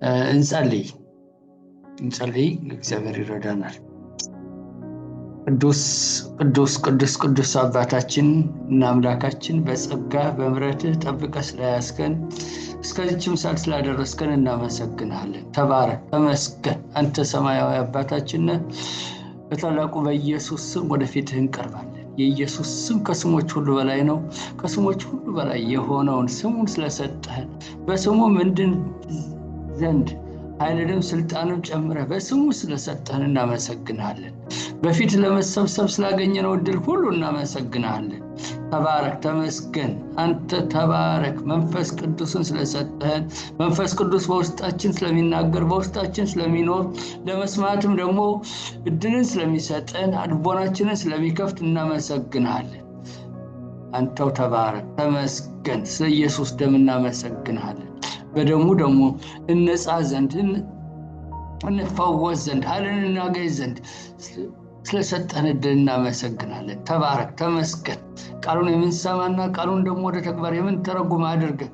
እንጸልይ እግዚአብሔር ይረዳናል። ቅዱስ አባታችን እና አምላካችን በጸጋ በምሕረትህ ጠብቀህ ስለያዝከን እስከዚህም ሰዓት ስላደረስከን እናመሰግናለን። ተባረክ ተመስገን። አንተ ሰማያዊ አባታችን ነህ። በታላቁ በኢየሱስ ስም ወደፊትህ እንቀርባለን። የኢየሱስ ስም ከስሞች ሁሉ በላይ ነው። ከስሞች ሁሉ በላይ የሆነውን ስሙን ስለሰጠህን በስሙ ምንድን ዘንድ ኃይልንም ስልጣንም ጨምረህ በስሙ ስለሰጠህን እናመሰግናለን። በፊት ለመሰብሰብ ስላገኘነው እድል ሁሉ እናመሰግናለን። ተባረክ ተመስገን። አንተ ተባረክ። መንፈስ ቅዱስን ስለሰጠህን መንፈስ ቅዱስ በውስጣችን ስለሚናገር በውስጣችን ስለሚኖር ለመስማትም ደግሞ እድልን ስለሚሰጠን ልቦናችንን ስለሚከፍት እናመሰግናለን። አንተው ተባረክ ተመስገን። ስለ ኢየሱስ ደም እናመሰግናለን። በደሙ ደግሞ እንነጻ ዘንድ እንፈወስ ዘንድ ኃይልን እናገኝ ዘንድ ስለሰጠን እድል እናመሰግናለን። ተባረክ ተመስገን። ቃሉን የምንሰማና ቃሉን ደግሞ ወደ ተግባር የምንተረጉም አድርገን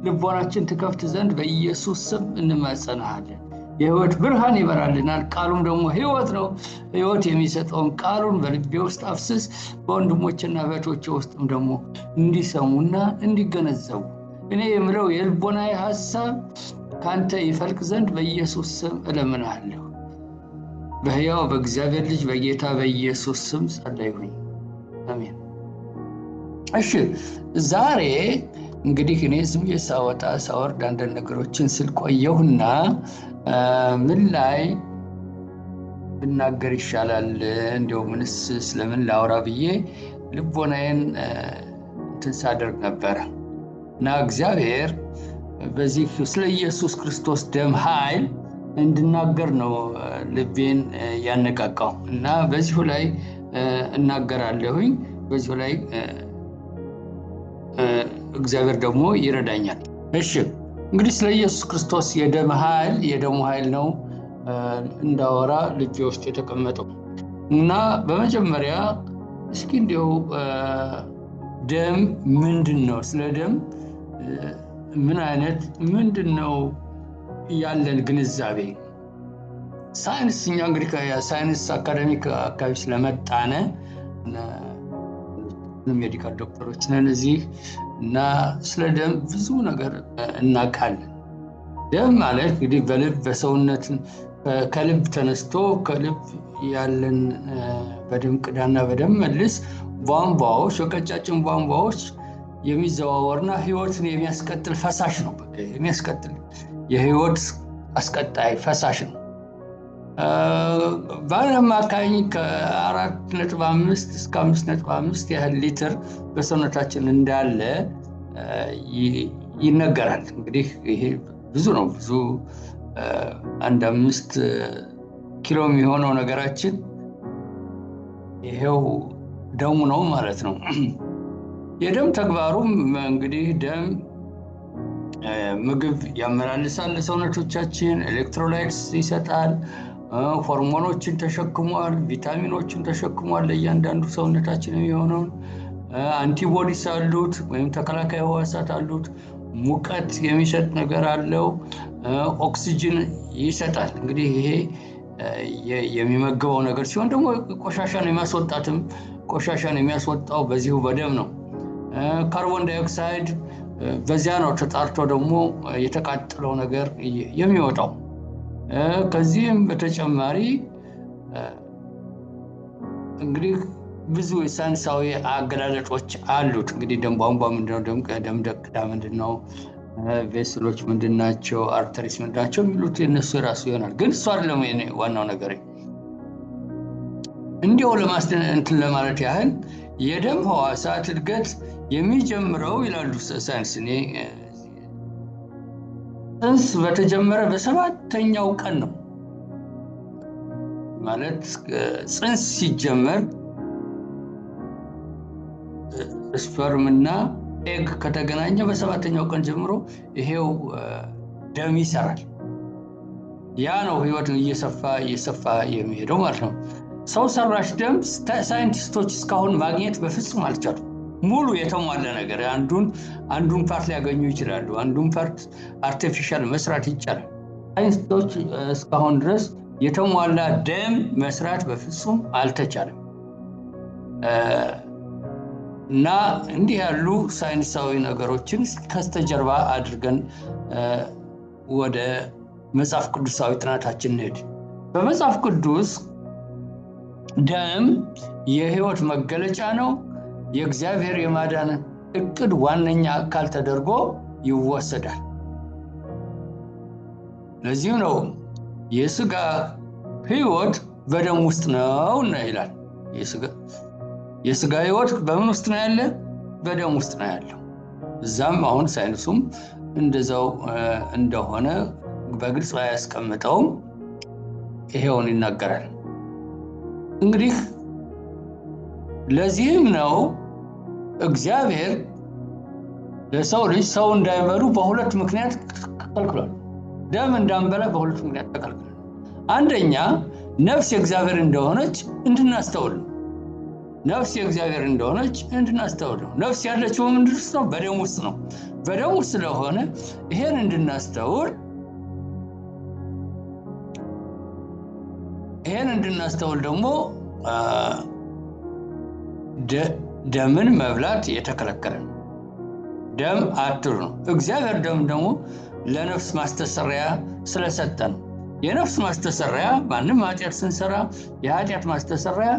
ልቦናችን ትከፍት ዘንድ በኢየሱስ ስም እንማጸናለን። የህይወት ብርሃን ይበራልናል። ቃሉም ደግሞ ህይወት ነው። ህይወት የሚሰጠውን ቃሉን በልቤ ውስጥ አፍስስ። በወንድሞችና በእህቶቼ ውስጥም ደግሞ እንዲሰሙና እንዲገነዘቡ እኔ የምለው የልቦናዬ ሐሳብ ካንተ ይፈልቅ ዘንድ በኢየሱስ ስም እለምናለሁ። በሕያው በእግዚአብሔር ልጅ በጌታ በኢየሱስ ስም ጸለይኩኝ። አሜን። እሺ ዛሬ እንግዲህ እኔ ዝም የሳወጣ ሳወርድ አንዳንድ ነገሮችን ስልቆየሁና ምን ላይ ብናገር ይሻላል እንደው ምንስ ስለምን ላውራ ብዬ ልቦናዬን ሳደርግ ነበር እና እግዚአብሔር በዚህ ስለ ኢየሱስ ክርስቶስ ደም ኃይል እንድናገር ነው ልቤን ያነቃቃው እና በዚሁ ላይ እናገራለሁኝ። በዚሁ ላይ እግዚአብሔር ደግሞ ይረዳኛል። እሺ እንግዲህ ስለ ኢየሱስ ክርስቶስ የደሙ ኃይል ነው እንዳወራ ልቤ ውስጥ የተቀመጠው እና በመጀመሪያ እስኪ እንደው ደም ምንድነው? ስለ ደም ምን አይነት ምንድነው ያለን ግንዛቤ? ሳይንስኛ እንግዲህ ከሳይንስ አካዳሚክ አካባቢ ስለመጣነ ሜዲካል ዶክተሮች ነን እዚህ እና ስለ ደም ብዙ ነገር እናውቃለን። ደም ማለት እንግዲህ በልብ በሰውነት ከልብ ተነስቶ ከልብ ያለን በደም ቅዳና በደም መልስ ቧንቧዎች ቀጫጭን ቧንቧዎች የሚዘዋወርና ህይወትን የሚያስቀጥል ፈሳሽ ነው። በቃ የሚያስቀጥል የህይወት አስቀጣይ ፈሳሽ ነው። በአማካኝ ከ4.5 እስከ 5.5 ያህል ሊትር በሰውነታችን እንዳለ ይነገራል። እንግዲህ ይሄ ብዙ ነው። ብዙ 5 ኪሎ የሚሆነው ነገራችን ይሄው ደሙ ነው ማለት ነው። የደም ተግባሩም እንግዲህ ደም ምግብ ያመላልሳል ለሰውነቶቻችን፣ ኤሌክትሮላይትስ ይሰጣል፣ ሆርሞኖችን ተሸክሟል፣ ቪታሚኖችን ተሸክሟል። ለእያንዳንዱ ሰውነታችን የሚሆነው አንቲቦዲስ አሉት ወይም ተከላካይ ህዋሳት አሉት። ሙቀት የሚሰጥ ነገር አለው፣ ኦክሲጅን ይሰጣል። እንግዲህ ይሄ የሚመገበው ነገር ሲሆን ደግሞ ቆሻሻን የሚያስወጣው በዚሁ በደም ነው። ካርቦን ዳይኦክሳይድ በዚያ ነው ተጣርቶ ደግሞ የተቃጠለው ነገር የሚወጣው። ከዚህም በተጨማሪ እንግዲህ ብዙ ሳይንሳዊ አገላለጾች አሉት። እንግዲህ ደም ቧንቧ ምንድነው? ደም ደቅዳ ምንድነው? ቬስሎች ምንድናቸው? አርተሪስ ምንድናቸው? የሚሉት የነሱ ራሱ ይሆናል። ግን እሱ አይደለም ዋናው ነገር። እንዲያው እንትን ለማለት ያህል የደም ህዋሳት እድገት የሚጀምረው ይላሉ ሳይንስ ጽንስ በተጀመረ በ7ኛው ቀን ነው ማለት። ጽንስ ሲጀመር ስፐርምና ኤግ ከተገናኘ በ7ኛው ቀን ጀምሮ ይሄው ደም ይሰራል። ያ ነው ህይወት እየሰፋ የሚሄደው ማለት ነው። ሰው ሰራሽ ደም ሳይንቲስቶች እስካሁን ማግኘት በፍጹም አልቻሉም። ሙሉ የተሟላ ነገር አንዱን ፓርት ሊያገኙ ይችላሉ። አንዱን ፓርት አርቲፊሻል መስራት ይቻላል። ሳይንቲስቶች እስካሁን ድረስ የተሟላ ደም መስራት በፍጹም አልተቻለም። እና እንዲህ ያሉ ሳይንሳዊ ነገሮችን ከስተጀርባ አድርገን ወደ መጽሐፍ ቅዱሳዊ ጥናታችን እንሄድ። በመጽሐፍ ቅዱስ ደም የሕይወት መገለጫ ነው። የእግዚአብሔር የማዳን እቅድ ዋነኛ አካል ተደርጎ ይወሰዳል። ለዚህ ነው የሥጋ ሕይወት በደም ውስጥ ነው ይላል። የሥጋ ሕይወት በምን ውስጥ ነው ያለ? በደም ውስጥ ነው ያለው። እዛም አሁን ሳይንሱም እንደዛው እንደሆነ በግልጽ አያስቀምጠውም፣ ይሄውን ይናገራል። እንግዲህ ለዚህም ነው እግዚአብሔር ለሰው ልጅ ሰው እንዳይበሉ በሁለት ምክንያት ተከልክሏል። ደም እንዳንበላ በሁለት ምክንያት ተከልክሏል። አንደኛ ነፍስ የእግዚአብሔር እንደሆነች እንድናስተውል ነው። ነፍስ የእግዚአብሔር እንደሆነች እንድናስተውል ነው። ነፍስ ያለችው ምንድን ነው? በደም ውስጥ ነው። በደም ውስጥ ስለሆነ ይሄን እንድናስተውል ደግሞ ደምን መብላት የተከለከለ ነው። ደም አትብሉ ነው። እግዚአብሔር ደም ደግሞ ለነፍስ ማስተሰሪያ ስለሰጠ ነው። የነፍስ ማስተሰሪያ ማንም ኃጢአት ስንሰራ የኃጢአት ማስተሰሪያ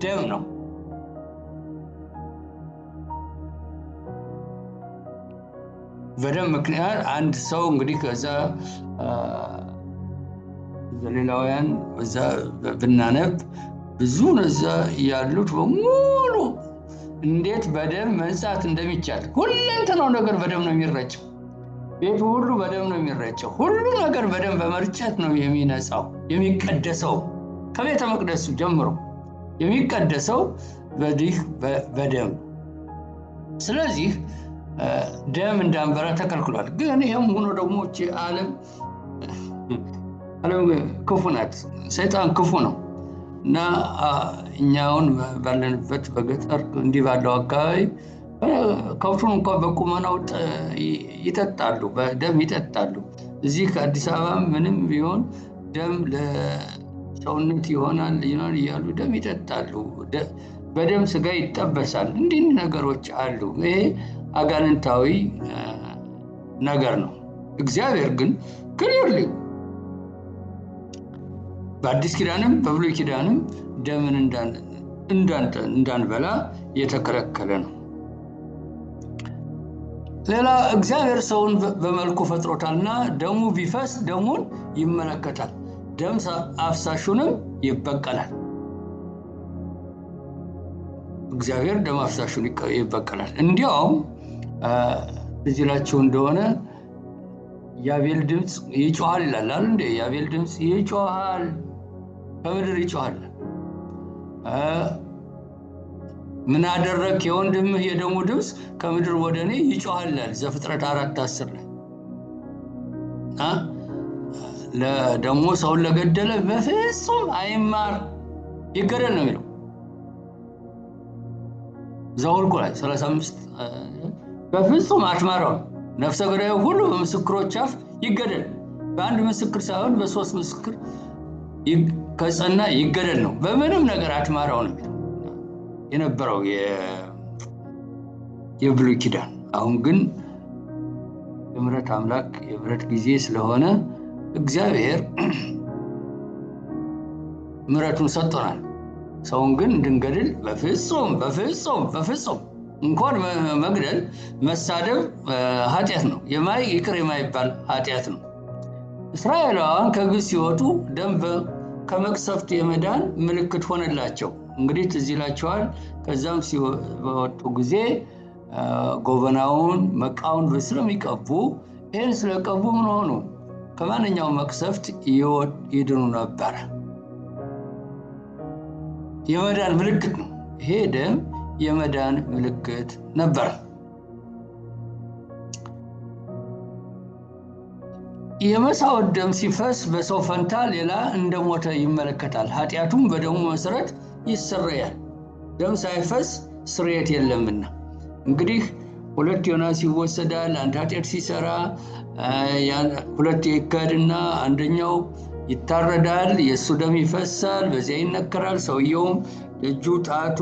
ደም ነው። በደም ምክንያት አንድ ሰው እንግዲህ ከዛ ዘሌላውያን በዛ ብናነብ ብዙ ነዛ ያሉት በሙሉ እንዴት በደም መንጻት እንደሚቻል ሁለንተናው ነገር በደም ነው የሚረጨው። ቤቱ ሁሉ በደም ነው የሚረጨው። ሁሉ ነገር በደም በመርጨት ነው የሚነጻው የሚቀደሰው። ከቤተ መቅደሱ ጀምሮ የሚቀደሰው በደም። ስለዚህ ደም እንዳንበላ ተከልክሏል። ግን ይሄም ሆኖ ደግሞ ዓለም ክፉ ናት። ሰይጣን ክፉ ነው እና እኛውን ባለንበት በገጠር እንዲህ ባለው አካባቢ ከብቱን እንኳን በቁመናው ይጠጣሉ፣ በደም ይጠጣሉ። እዚህ ከአዲስ አበባ ምንም ቢሆን ደም ለሰውነት ይሆናል እያሉ ደም ይጠጣሉ። በደም ስጋ ይጠበሳል። እንዲህ ነገሮች አሉ። ይሄ አጋንንታዊ ነገር ነው። እግዚአብሔር ግን ክሊርሊ በአዲስ ኪዳንም በብሉይ ኪዳንም ደምን እንዳንበላ የተከለከለ ነው። ሌላ እግዚአብሔር ሰውን በመልኩ ፈጥሮታልና ደሙ ቢፈስ ደሙን ይመለከታል፣ ደም አፍሳሹንም ይበቀላል። እግዚአብሔር ደም አፍሳሹን ይበቀላል። እንዲያውም እዚህ ላችሁ እንደሆነ የአቤል ድምፅ ይጮሃል ይላል አይደል እንዴ? የአቤል ድምፅ ይጮሃል፣ ከምድር ይጮሃል። ምን አደረክ የወንድምህ የደሙ ድምፅ ከምድር ወደ እኔ ይጮሃል ይላል ዘፍጥረት 4:10 ላይ። ለደሙ ሰውን ለገደለ በፍጹም አይማር ይገደል ነው የሚለው ዘኍልቍ ላይ 35 በፍጹም አትማረው። ነፍሰ ገዳዩ ሁሉ በምስክሮች አፍ ይገደል። በአንድ ምስክር ሳይሆን በሶስት ምስክር ከጸና ይገደል ነው። በምንም ነገር አትማረው ነው የነበረው የብሉይ ኪዳን። አሁን ግን የምሕረት አምላክ የምሕረት ጊዜ ስለሆነ እግዚአብሔር ምሕረቱን ሰጥቶናል። ሰውን ግን እንድንገድል በፍጹም እንኳን መግደል መሳደብ ኃጢአት ነው። ይቅር የማይባል ኃጢአት ነው። እስራኤላውያን ከግብፅ ሲወጡ ደም ከመቅሰፍት የመዳን ምልክት ሆነላቸው። እንግዲህ ትዝ ይላቸዋል። ከዛም ሲወጡ ጊዜ ጎበናውን መቃውን ስለሚቀቡ ይህን ስለቀቡ ምን ሆኑ? ከማንኛውም መቅሰፍት ይድኑ ነበር። የመዳን ምልክት ነው። ይሄ ደም የመዳን ምልክት ነበር። የመሳወት ደም ሲፈስ በሰው ፈንታ ሌላ እንደሞተ ይመለከታል። ኃጢአቱም በደሙ መሰረት ይሰረያል። ደም ሳይፈስ ስርየት የለምና። እንግዲህ ሁለት ዮናስ ይወሰዳል። አንድ ኃጢአት ሲሰራ ሁለት ይካድና አንደኛው ይታረዳል፣ የእሱ ደም ይፈሳል፣ በዚያ ይነከራል። ሰውየውም እጁ ጣቱ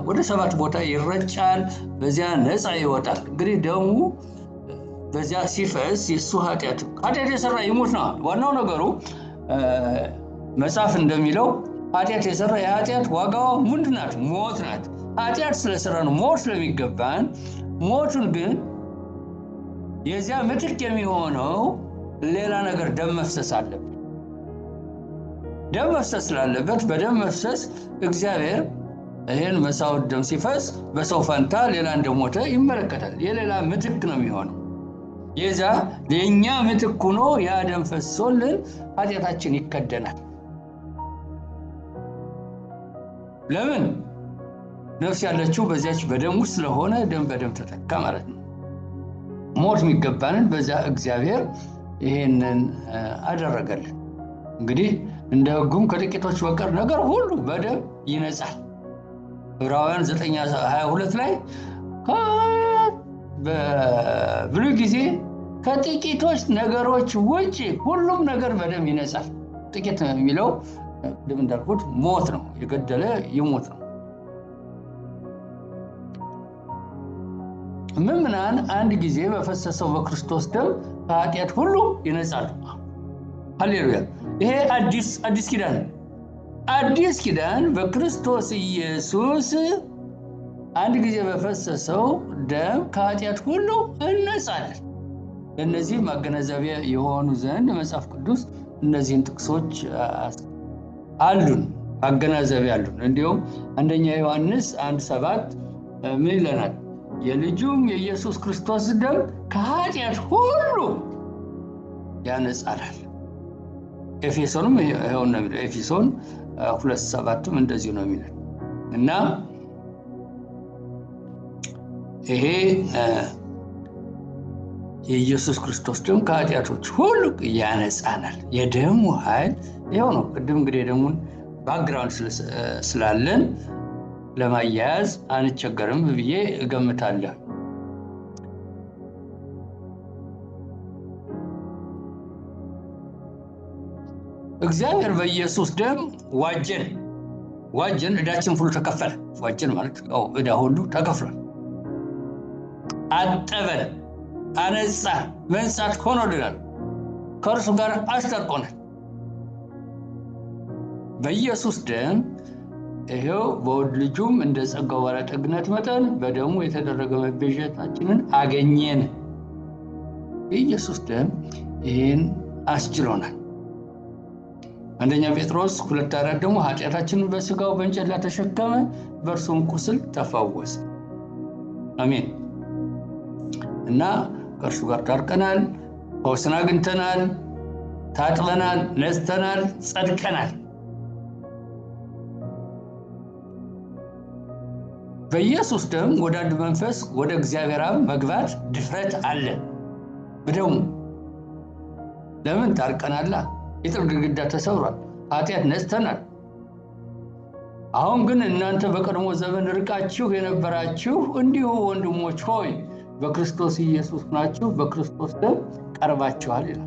ወደ 7 ቦታ ይረጫል፣ በዚያ ነፃ ይወጣል። እንግዲህ ደሙ በዚያ ሲፈስ የእሱ ኃጢአት የሰራ ይሞት ነው ዋናው ነገሩ። መጽሐፍ እንደሚለው ኃጢአት የሰራ የኃጢአት ዋጋዋ ምንድን ናት? ሞት ናት። ኃጢአት ስለሰራ ነው ሞት ስለሚገባን፣ ሞቱን ግን የዚያ ምትክ የሚሆነው ሌላ ነገር ደም መፍሰስ አለበት። ደም መፍሰስ ስላለበት በደም መፍሰስ እግዚአብሔር ይህን መስዋዕት ደም ሲፈስ በሰው ፈንታ ሌላ እንደሞተ ይመለከታል። የሌላ ምትክ ነው የሚሆነው። የዛ ለኛ ምትክ ሆኖ ያ ደም ፈሶልን ኃጢአታችን ይከደናል። ለምን? ነፍስ ያለችው በዚያች በደም ውስጥ ስለሆነ ደም በደም ተተካ ማለት ነው። ሞት የሚገባንን በዛ እግዚአብሔር ይሄንን አደረገልን። እንግዲህ እንደ ሕጉም ከጥቂቶች በቀር ነገር ሁሉ በደም ይነጻል። ዕብራውያን 9:22 ላይ በብሉይ ጊዜ ከጥቂቶች ነገሮች ውጪ ሁሉም ነገር በደም ይነጻል። ጥቂት የሚለው ደም እንዳልኩት ሞት ነው፣ የገደለ ይሞት ነው። ምዕመናን አንድ ጊዜ በፈሰሰው በክርስቶስ ደም ከኃጢአት ሁሉ ይነጻሉ። ሃሌሉያ! ይሄ አዲስ ኪዳን አዲስ ኪዳን በክርስቶስ ኢየሱስ አንድ ጊዜ በፈሰሰው ደም ከኃጢአት ሁሉ እንነጻለን። ለእነዚህ ማገናዘቢያ የሆኑ ዘንድ መጽሐፍ ቅዱስ እነዚህን ጥቅሶች አሉን፣ ማገናዘቢያ አሉን። እንዲሁም አንደኛ ዮሐንስ 1:7 ምን ይለናል? የልጁም የኢየሱስ ክርስቶስ ደም ከኃጢአት ሁሉ ያነጻናል። ኤፌሶንም ይሄው ነው የሚለው። ኤፌሶን 2:7 እንደዚህ ነው የሚለው እና ይሄ የኢየሱስ ክርስቶስ ደም ከኃጢአቶች ሁሉ ያነጻናል። የደሙ ኃይል ይሄው ነው። ቅድም እንግዲህ ደሙን ባክግራውንድ ስላለን ለማያያዝ አንቸገርም ብዬ እገምታለሁ። እግዚአብሔር በኢየሱስ ደም ዋጀን፣ ዕዳችን ሁሉ ተከፈለ። ዋጀን ማለት ዕዳ ሁሉ ተከፍሏል። አጠበን፣ አነጻ፣ መንጻት ሆኖልናል፣ ከእርሱ ጋር አስታርቆናል። በኢየሱስ ደም ይሄው በውድ ልጁም እንደ ጸጋው ባለጠግነት መጠን በደሙ የተደረገ መቤዠታችንን አገኘን። የኢየሱስ ደም ይህን አስችሎናል። አንደኛ ጴጥሮስ 2:4 ደግሞ ኃጢአታችንን በስጋው በእንጨት ላይ ተሸከመ፣ በእርሱም ቁስል ተፈወሰ። አሜን። እና ከእርሱ ጋር ታርቀናል፣ ፈውስን አግኝተናል፣ ታጥበናል፣ ነጽተናል፣ ጸድቀናል። በኢየሱስ ደም ወደ አንድ መንፈስ ወደ እግዚአብሔር አብ መግባት ድፍረት አለ በደሙ። ለምን? ታርቀናላ። የጥል ግድግዳ ተሰብሯል፣ ኃጢአት ነጽተናል። አሁን ግን እናንተ በቀድሞ ዘመን ርቃችሁ የነበራችሁ እንዲሁ ወንድሞች ሆይ በክርስቶስ ኢየሱስ ናችሁ፣ በክርስቶስ ደም ቀርባችኋል ይላል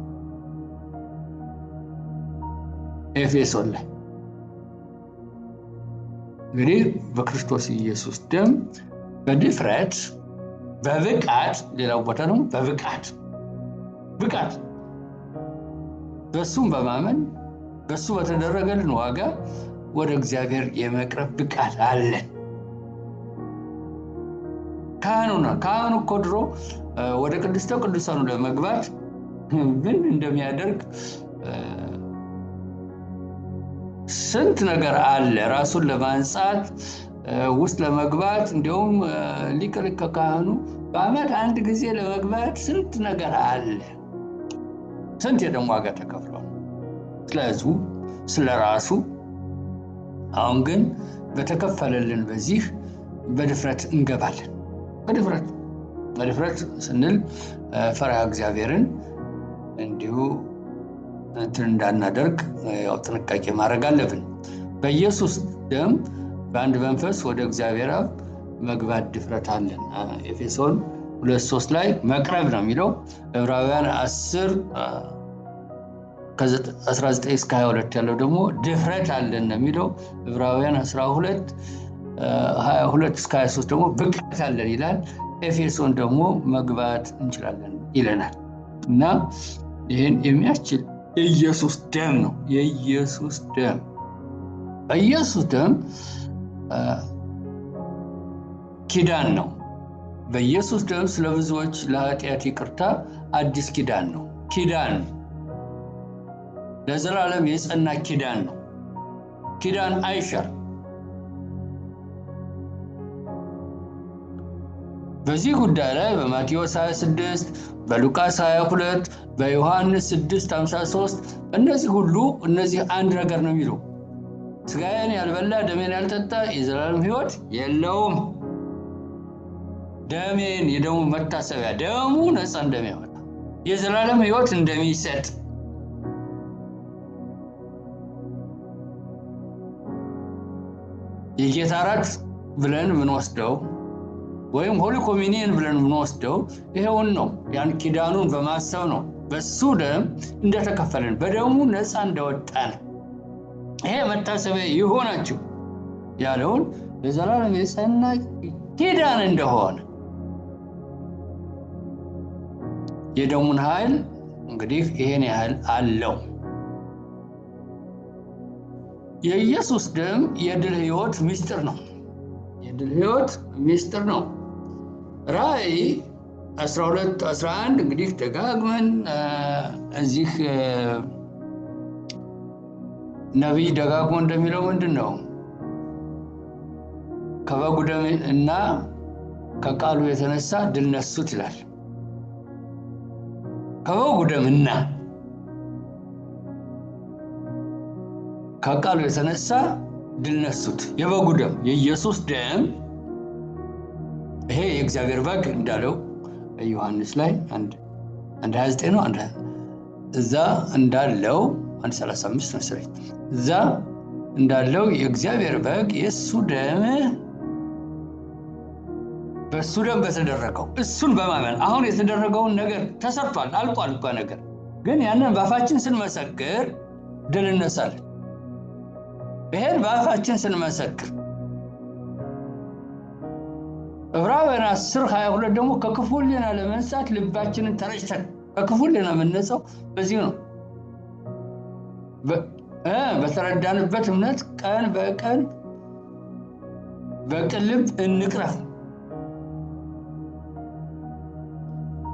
ኤፌሶን ላይ። እንግዲህ በክርስቶስ ኢየሱስ ደም በድፍረት በብቃት፣ ሌላው ቦታ ደግሞ በብቃት በሱም በማመን በሱ በተደረገልን ዋጋ ወደ እግዚአብሔር የመቅረብ ብቃት አለን። ካህኑ እኮ ድሮ ወደ ቅድስተ ቅዱሳኑ ለመግባት ምን እንደሚያደርግ ስንት ነገር አለ። ራሱን ለማንጻት ውስጥ ለመግባት እንዲሁም ሊቀ ካህኑ በዓመት አንድ ጊዜ ለመግባት ስንት ነገር አለ። ስንት የደም ዋጋ ተከፍሏል ስለ ሕዝቡ ስለ ራሱ። አሁን ግን በተከፈለልን በዚህ በድፍረት እንገባለን። በድፍረት ስንል ፈሪሃ እግዚአብሔርን እንዲሁ እንትን እንዳናደርግ ያው ጥንቃቄ ማድረግ አለብን። በኢየሱስ ደም በአንድ መንፈስ ወደ እግዚአብሔር አብ መግባት ድፍረት አለን። ኤፌሶን 2:3 ላይ መቅረብ ነው የሚለው። ዕብራውያን 10:19 እስከ 22 ያለው ደግሞ ድፍረት አለን ነው የሚለው። ዕብራውያን 12:22 እስከ 23 ደግሞ ብቃት አለን ይላል። ኤፌሶን ደግሞ መግባት እንችላለን ይለናል። እና ይህን የሚያስችል የኢየሱስ ደም ነው። የኢየሱስ ደም ኪዳን ነው። በኢየሱስ ደም ስለ ብዙዎች ለኃጢአት ይቅርታ አዲስ ኪዳን ነው። ኪዳን ለዘላለም የጸና ኪዳን ነው። ኪዳን አይሻር። በዚህ ጉዳይ ላይ በማቴዎስ 26 በሉቃስ 22 በዮሐንስ 6:53 እነዚህ አንድ ነገር ነው የሚሉ ስጋዬን ያልበላ ደሜን ያልጠጣ የዘላለም ሕይወት የለውም። ደሜን የደሙ መታሰቢያ ደሙ ነፃ እንደሚያወጣ የዘላለም ሕይወት እንደሚሰጥ የጌታ እራት ብለን ምንወስደው ወይም ሆሊ ኮሚኒየን ብለን ምንወስደው ይሄውን ነው። ያን ኪዳኑን በማሰብ ነው። በሱ ደም እንደተከፈለን በደሙ ነፃ እንደወጣን ይሄ መታሰቢያ ይሆናችሁ ያለውን ለዘላለም የጸና ኪዳን እንደሆነ የደሙን ኃይል እንግዲህ ይሄን ያህል አለው። የኢየሱስ ደም የድል ሕይወት ምስጢር ነው። የድል ሕይወት ምስጢር ነው። ራእይ 12:11 እንግዲህ ደጋግመን እዚህ ነቢይ ደጋግሞ እንደሚለው ምንድነው? ከበጉ ደም እና ከቃሉ የተነሳ ድል ነሱት ይላል። ከበጉ ደም እና ከቃሉ የተነሳ ድል ነሱት። የበጉ ደም የኢየሱስ ደም ይሄ የእግዚአብሔር በግ እንዳለው ዮሐንስ ላይ 1:29 ነው። እዛ እንዳለው 1:35 መሰለኝ እዛ እንዳለው የእግዚአብሔር በግ የሱ ደም በሱ ደም በተደረገው እሱን በማመን አሁን የተደረገውን ነገር ተሰርቷል፣ አልቋል እኮ ነገር ግን ያንን በአፋችን ስንመሰክር ድል እንነሳለን። ይሄን በአፋችን ስንመሰክር ዕብራውያን 10:22 ደግሞ ከክፉ ሕሊና ለመንጻት ልባችንን ተረጭተን ከክፉ ሕሊና የምንነጻው በዚህ ነው። በተረዳንበት እምነት ቀን በቀን በቅን ልብ እንቅረብ።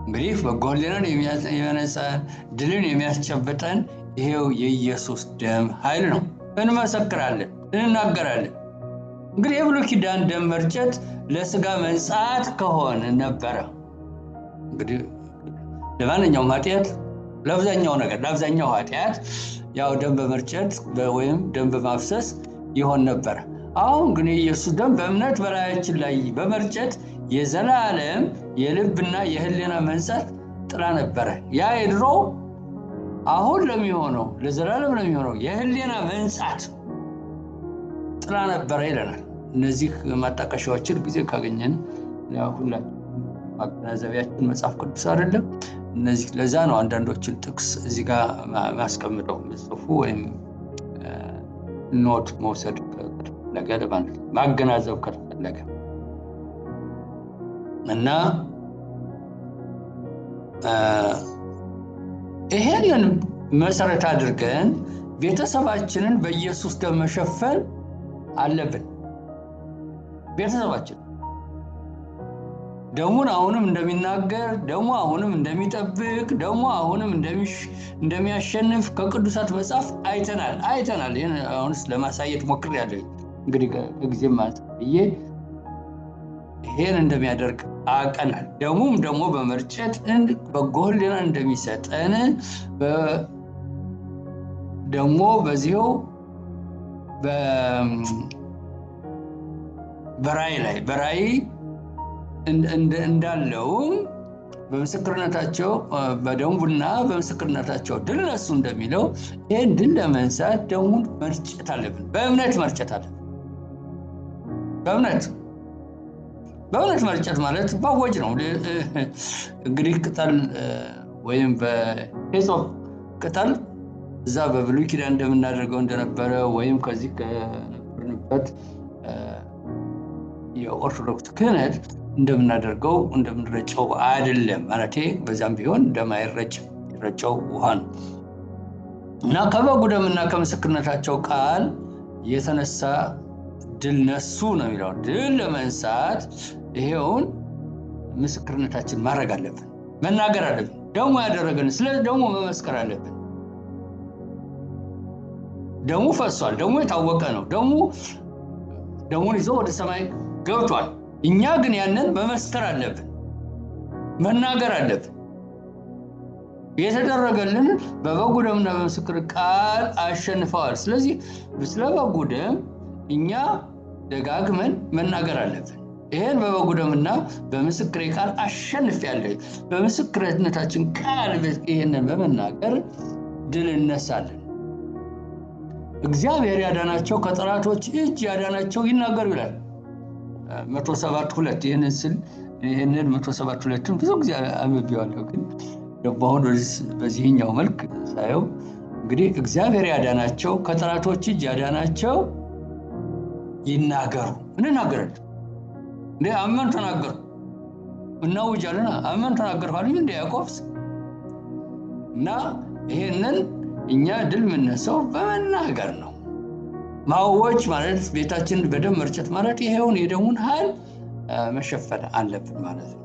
እንግዲህ በጎ ሕሊናን የሚያነጻን ድልን የሚያስጨብጠን ይሄው የኢየሱስ ደም ኃይል ነው። እንመሰክራለን፣ እንናገራለን። እንግዲህ የብሉይ ኪዳን ደም መርጨት ለስጋ መንጻት ከሆነ ነበረ። እንግዲህ ለማንኛውም ኃጢአት ለአብዛኛው ኃጢአት ያው ደም በመርጨት ወይም ደም በማፍሰስ ይሆን ነበር። አሁን ግን የኢየሱስ ደም በእምነት በላያችን ላይ በመርጨት የዘላለም የልብና የህሊና መንጻት ጥላ ነበረ። ያ የድሮ አሁን ለሚሆነው ለዘላለም ለሚሆነው የህሊና መንጻት ጥላ ነበረ ይለናል። እነዚህ ማጣቀሻዎችን ጊዜ ካገኘን ያው ሁላችን ማገናዘቢያችን መጽሐፍ ቅዱስ አይደለም። እነዚህ ለዛ ነው አንዳንዶችን ጥቅስ እዚህ ጋር ማስቀምጠው ጽፉ ወይም ኖት መውሰድ ከተፈለገ ማለት ማገናዘብ ከተፈለገ እና ይሄንን መሰረት አድርገን ቤተሰባችንን በኢየሱስ ደም መሸፈን አለብን። ቤተሰባችን ደሙን አሁንም እንደሚናገር ደሙ አሁንም እንደሚጠብቅ ደሙ አሁንም እንደሚያሸንፍ ከቅዱሳት መጽሐፍ አይተናል። ይሄን አሁንስ ለማሳየት ሞክሬያለሁ። እንግዲህ ከጊዜም ማጥብዬ ይሄን እንደሚያደርግ አቀናል። ደሙም ደግሞ በመርጨት በጎ ሕሊና እንደሚሰጠን ደግሞ በዚሁ በራእይ እንዳለው በምስክርነታቸው በደሙና በምስክርነታቸው ድል ነሱ እንደሚለው ይሄን ድል ለመንሳት ደሙን መርጨት አለብን። በእምነት መርጨት አለብን። በእምነት በእውነት መርጨት ማለት ባወጅ ነው። እንግዲህ ቅጠል ወይም በሂሶጵ ቅጠል እዛ በብሉይ ኪዳን እንደምናደርገው እንደነበረ ወይም ከዚህ ከነበርንበት የኦርቶዶክስ ክህነት እንደምናደርገው እንደምንረጨው አይደለም ማለቴ። በዛም ቢሆን እንደማይረጭ ይረጨው ውሃ ነው እና ከበጉ ደምና ከምስክርነታቸው ቃል የተነሳ ድል ነሱ ነው የሚለው። ድል ለመንሳት ይሄውን ምስክርነታችን ማድረግ አለብን፣ መናገር አለብን። ደሙ ያደረገን ስለ ደሙ መመስከር አለብን። ደሙ ፈሷል፣ ደሙ የታወቀ ነው። ደሙን ይዞ ወደ ሰማይ ገብቷል። እኛ ግን ያንን መመስከር አለብን፣ መናገር አለብን። የተደረገልን በበጉ ደምና በምስክር ቃል አሸንፈዋል። ስለዚህ ስለ በጉ ደም እኛ ደጋግመን መናገር አለብን። ይሄን በበጉ ደምና በምስክር ቃል አሸንፌያለሁ፣ በምስክርነታችን ቃል ይሄንን በመናገር ድል እንነሳለን። እግዚአብሔር ያዳናቸው ከጠላቶች እጅ ያዳናቸው ይናገሩ ይላል 107:2። ይሄንን 107:2 ብዙ ጊዜ አንብቤዋለሁ፣ ግን ደባውን በዚህኛው መልክ ሳየው እንግዲህ እግዚአብሔር ያዳናቸው ከጠላቶች እጅ ያዳናቸው ይናገሩ። እንናገራለን እንደ አመን ተናገሩ እናውጃለን። አመን ተናገሩ አሉ እንደ ያዕቆብስ እና ይሄንን እኛ ድል የምንነሳው በመናገር ነው። ማወጅ ማለት ቤታችን በደም መርጨት ማለት ይሄውን የደሙን ኃይል መሸፈን አለብን ማለት ነው።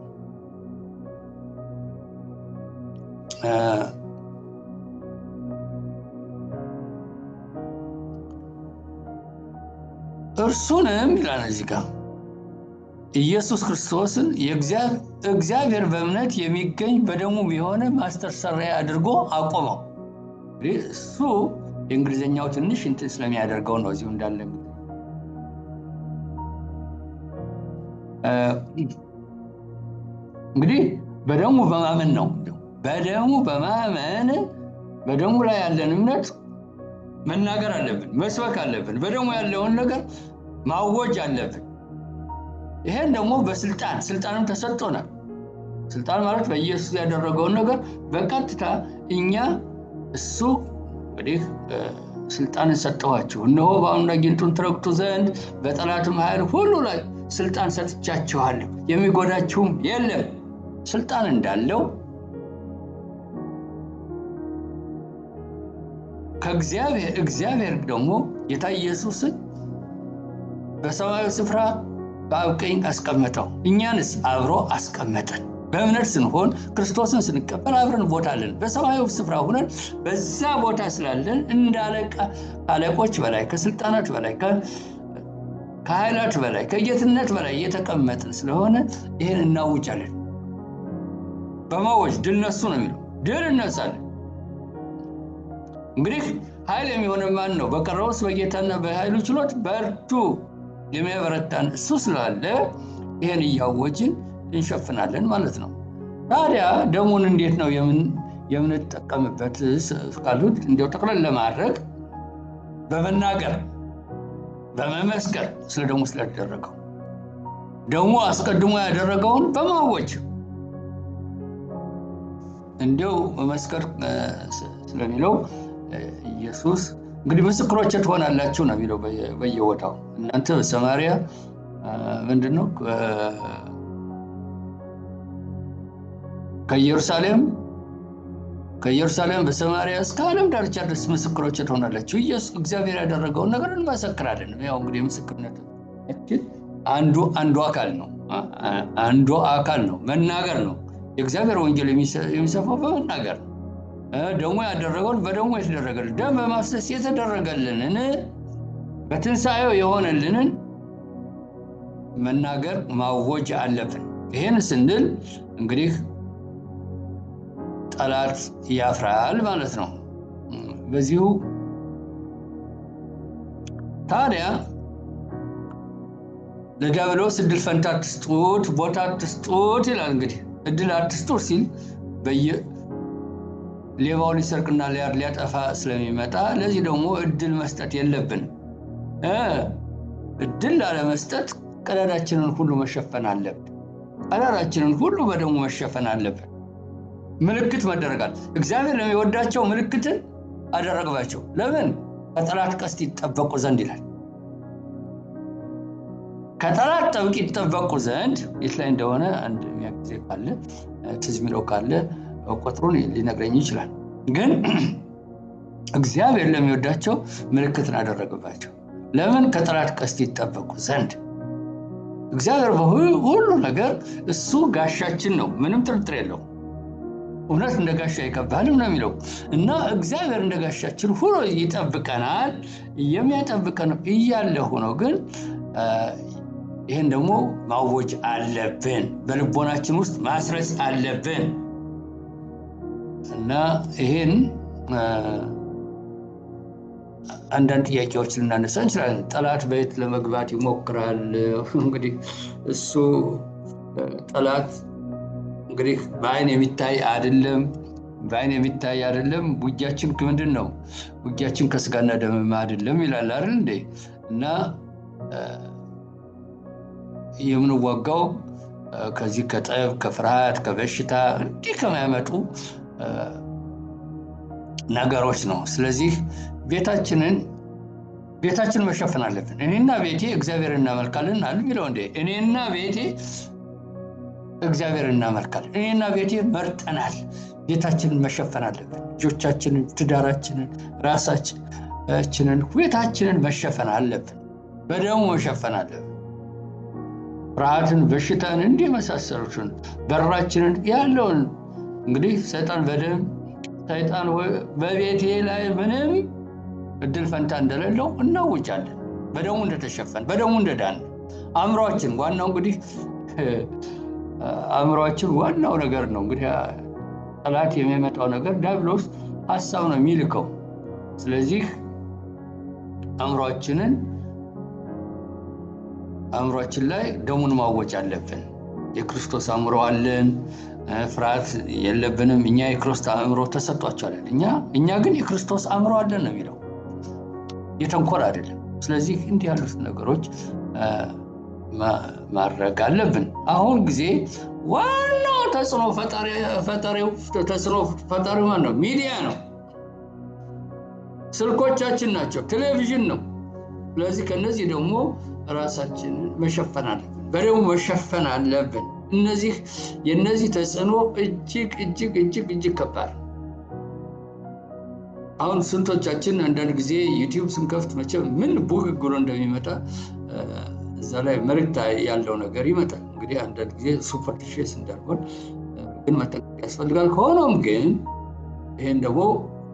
እርሱንም ይላል እዚህ ጋር ኢየሱስ ክርስቶስን እግዚአብሔር በእምነት የሚገኝ በደሙ የሆነ ማስተስረያ አድርጎ አቆመው። እሱ የእንግሊዘኛው ትንሽ እንትን ስለሚያደርገው ነው እዚሁ እንዳለ። እንግዲህ በደሙ በማመን ነው። በደሙ በማመን በደሙ ላይ ያለን እምነት መናገር አለብን፣ መስበክ አለብን። በደሙ ያለውን ነገር ማወጅ አለብን። ይሄን ደግሞ ስልጣንም ተሰጥቶናል። ስልጣን ማለት በኢየሱስ ያደረገውን ነገር በቀጥታ እኛ እሱ እንግዲህ ስልጣንን ሰጠኋችሁ፣ እነሆ በአሁኑ ላይ ጊንጡን ትረግጡ ዘንድ በጠላትም ኃይል ሁሉ ላይ ስልጣን ሰጥቻችኋለሁ፣ የሚጎዳችሁም የለም። ስልጣን እንዳለው እግዚአብሔር ደግሞ ጌታ ኢየሱስን በሰማያዊ ስፍራ በአብ ቀኝ አስቀመጠው፣ እኛንስ አብሮ አስቀመጠን። በእምነት ስንሆን ክርስቶስን ስንቀበል አብረን ቦታ አለን። በሰማያዊ ስፍራ ሆነን በዛ ቦታ ስላለን እንዳለቃ አለቆች በላይ ከስልጣናት በላይ ከኃይላት በላይ ከጌትነት በላይ የተቀመጥን ስለሆነ ይሄን እናውጃለን። በማወጅ ድል ነሱ ነው የሚለው። ድል እነሳለን። እንግዲህ ኃይል የሚሆን ማን ነው? በቀረውስ በጌታና በኃይሉ ችሎት በርቱ የሚያበረታን እሱ ስላለ ይሄን እያወጅን እንሸፍናለን ማለት ነው። ታዲያ ደሙን እንዴት ነው የምንጠቀምበት ካሉት እንደው ጠቅለል ለማድረግ በመናገር በመመስከር ስለ ደሙ ስለተደረገው ደሙ አስቀድሞ ያደረገውን በማወጅ እንደው መመስከር ስለሚለው ኢየሱስ እንግዲህ ምስክሮች ትሆናላችሁ ነው የሚለው በየቦታው። እናንተ በሰማርያ ምንድነው ከኢየሩሳሌም በሰማርያ እስከ ዓለም ዳርቻ ድረስ ምስክሮች ትሆናላችሁ። ኢየሱስ እግዚአብሔር ያደረገውን ነገር እንመሰክራለን። ያው እንግዲህ ምስክርነታችን አንዱ አካል ነው፣ መናገር ነው። የእግዚአብሔር ወንጌል የሚሰፋው በመናገር ነው። ደሙ ያደረገውን በደሙ የተደረገልን ደም በማፍሰስ የተደረገልንን በትንሣኤው የሆነልንን መናገር ማወጅ አለብን። ይሄን ስንል እንግዲህ ጠላት ያፍራል ማለት ነው። በዚሁ ታዲያ ለዲያብሎስ እድል ፈንታ አትስጡት፣ ቦታ አትስጡት ይላል። እንግዲህ እድል አትስጡት ሲል ሌባው ሊሰርቅና ሊያጠፋ ስለሚመጣ ለዚህ ደግሞ እድል መስጠት የለብንም። እድል ላለመስጠት ቀዳዳችንን ሁሉ መሸፈን አለብን። ቀዳዳችንን ሁሉ በደሙ መሸፈን አለብን። ምልክት መደረጋል። እግዚአብሔር ለሚወዳቸው ምልክትን አደረገባቸው። ለምን? ከጠላት ቀስት ይጠበቁ ዘንድ ይላል። ከጠላት ጠብቅ ይጠበቁ ዘንድ የት ላይ እንደሆነ አንድ የሚያግዜ ካለ ትዝ የሚለው ካለ ቁጥሩን ሊነግረኝ ይችላል። ግን እግዚአብሔር ለሚወዳቸው ምልክትን አደረገባቸው። ለምን? ከጠላት ቀስት ይጠበቁ ዘንድ። እግዚአብሔር በሁሉ ነገር እሱ ጋሻችን ነው፣ ምንም ጥርጥር የለው። እውነት እንደ ጋሻ ይከባልም ነው የሚለው እና እግዚአብሔር እንደ ጋሻችን ሁሉ ይጠብቀናል። የሚያጠብቀን እያለ ሆኖ ግን ይሄን ደግሞ ማወጅ አለብን፣ በልቦናችን ውስጥ ማስረጽ አለብን እና ይሄን አንዳንድ ጥያቄዎች ልናነሳ እንችላለን። ጠላት በየት ለመግባት ይሞክራል? እንግዲህ እሱ ጠላት እንግዲህ በአይን የሚታይ አይደለም። ውጊያችን ምንድን ነው? ውጊያችን ከስጋና ደም አይደለም ይላል አይደል እንዴ? እና የምንዋጋው ከዚህ ከጠብ፣ ከፍርሃት፣ ከበሽታ እንዲህ ከሚያመጡ ነገሮች ነው። ስለዚህ ቤታችንን መሸፈን አለብን። እኔና ቤቴ እግዚአብሔርን እናመልካለን አለ የሚለው እንዴ? እኔና ቤቴ እግዚአብሔርን እናመልካለን። እኔና ቤቴ መርጠናል። ቤታችንን መሸፈን አለብን። ልጆቻችንን፣ ትዳራችንን፣ ራሳችንን፣ ቤታችንን መሸፈን አለብን። በደሙ መሸፈን አለብን። ፍርሃትን፣ በሽታን እንዲህ መሳሰሉትን በራችንን ያለውን እንግዲህ ሰይጣን በቤቴ ላይ ምንም እድል ፈንታ እንደሌለው እናውጃለን። በደሙ እንደተሸፈን፣ በደሙ እንደዳን። አእምሯችን ዋናው እንግዲህ አእምሯችን ዋናው ነገር ነው። እንግዲህ ጠላት የሚመጣው ነገር ዲያብሎስ ሐሳብ ነው የሚልከው። ስለዚህ አእምሯችን ላይ ደሙን ማወጅ አለብን። የክርስቶስ አእምሮ አለን፣ ፍርሃት የለብንም። እኛ የክርስቶስ አእምሮ ተሰጥቷቸዋል። እኛ ግን የክርስቶስ አእምሮ አለን ነው የሚለው፣ የተንኮል አይደለም። ስለዚህ እንዲህ ያሉት ነገሮች ማድረግ አለብን። አሁን ጊዜ ዋናው ተጽዕኖ ፈጣሪው ማን ነው? ሚዲያ ነው፣ ስልኮቻችን ናቸው፣ ቴሌቪዥን ነው። ስለዚህ ከነዚህ ደግሞ ራሳችንን መሸፈን አለብን፣ በደሙ መሸፈን አለብን። የነዚህ ተጽዕኖ እጅግ ከባድ። አሁን ስንቶቻችን አንዳንድ ጊዜ ዩቲዩብ ስንከፍት መቼም ምን ቡግግ ብሎ እንደሚመጣ እዛ ላይ መልእክት ያለው ነገር ይመጣል። እንግዲህ አንዳንድ ጊዜ ሱፐርፊሻል እንዳልሆን ግን መጠንቀቅ ያስፈልጋል። ከሆኖም ግን ይሄን ደግሞ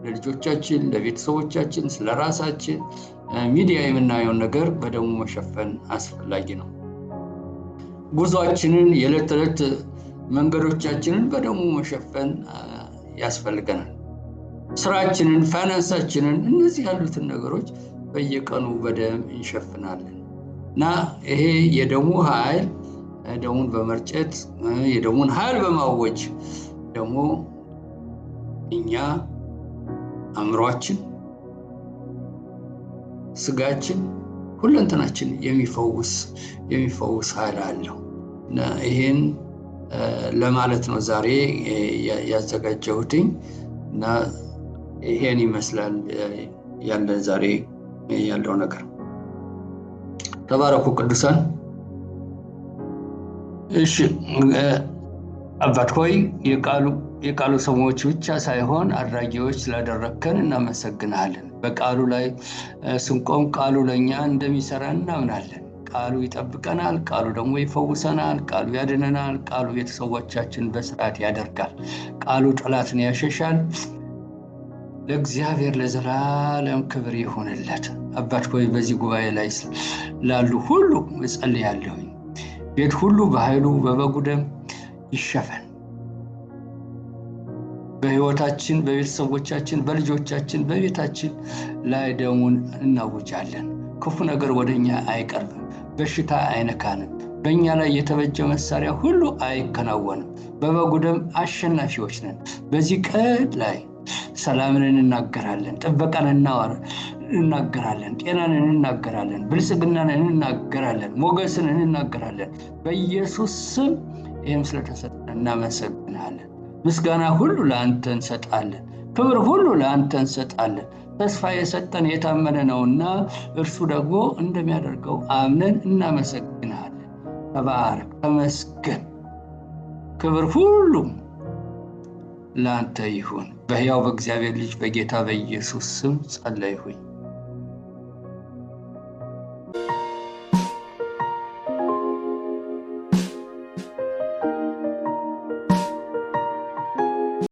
ለልጆቻችን፣ ለቤተሰቦቻችን፣ ስለራሳችን ሚዲያ የምናየውን ነገር በደሙ መሸፈን አስፈላጊ ነው። ጉዟችንን፣ የዕለት ተዕለት መንገዶቻችንን በደሙ መሸፈን ያስፈልገናል። ስራችንን፣ ፋይናንሳችንን፣ እነዚህ ያሉትን ነገሮች በየቀኑ በደም እንሸፍናለን እና ይሄ የደሙ ኃይል ደሙን በመርጨት የደሙን ኃይል በማወጅ ደግሞ እኛ አእምሯችን፣ ስጋችን፣ ሁለንተናችን የሚፈውስ ኃይል አለው እና ይሄን ለማለት ነው ዛሬ ያዘጋጀሁትኝ እና ይሄን ይመስላል ዛሬ ያለው ነገር። ተባረኩ ቅዱሳን። እሺ አባት ሆይ የቃሉ ሰዎች ብቻ ሳይሆን አድራጊዎች ስላደረከን እናመሰግናለን። በቃሉ ላይ ስንቆም ቃሉ ለኛ እንደሚሰራ እናምናለን። ቃሉ ይጠብቀናል፣ ቃሉ ደግሞ ይፈውሰናል፣ ቃሉ ያድነናል፣ ቃሉ ቤተሰቦቻችን በስርዓት ያደርጋል፣ ቃሉ ጠላትን ያሸሻል። ለእግዚአብሔር ለዘላለም ክብር ይሁንለት። አባት ሆይ በዚህ ጉባኤ ላይ ላሉ ሁሉ እጸልያለሁ። ቤት ሁሉ በኃይሉ በበጉ ደም ይሸፈን። በህይወታችን፣ በቤተሰቦቻችን፣ በልጆቻችን፣ በቤታችን ላይ ደሙን እናውጃለን። ክፉ ነገር ወደኛ አይቀርብም፣ በሽታ አይነካንም፣ በእኛ ላይ የተበጀ መሳሪያ ሁሉ አይከናወንም። በበጉ ደም አሸናፊዎች ነን። በዚህ ቀን ላይ ሰላምን እንናገራለን፣ ጥበቃን እናገራለን፣ ጤናን እናገራለን፣ ብልጽግናን እናገራለን፣ ሞገስን እናገራለን። በኢየሱስ ስም ይህም ስለተሰጠን እናመሰግናለን። ምስጋና ሁሉ ለአንተ እንሰጣለን፣ ክብር ሁሉ ለአንተ እንሰጣለን። ተስፋ የሰጠን የታመነ ነውና እርሱ ደግሞ እንደሚያደርገው አምነን እናመሰግናለን። ተባረክ፣ ተመስገን። ክብር ሁሉ ለአንተ ይሁን። በሕያው በእግዚአብሔር ልጅ በጌታ በኢየሱስ ስም ጸለይሁኝ።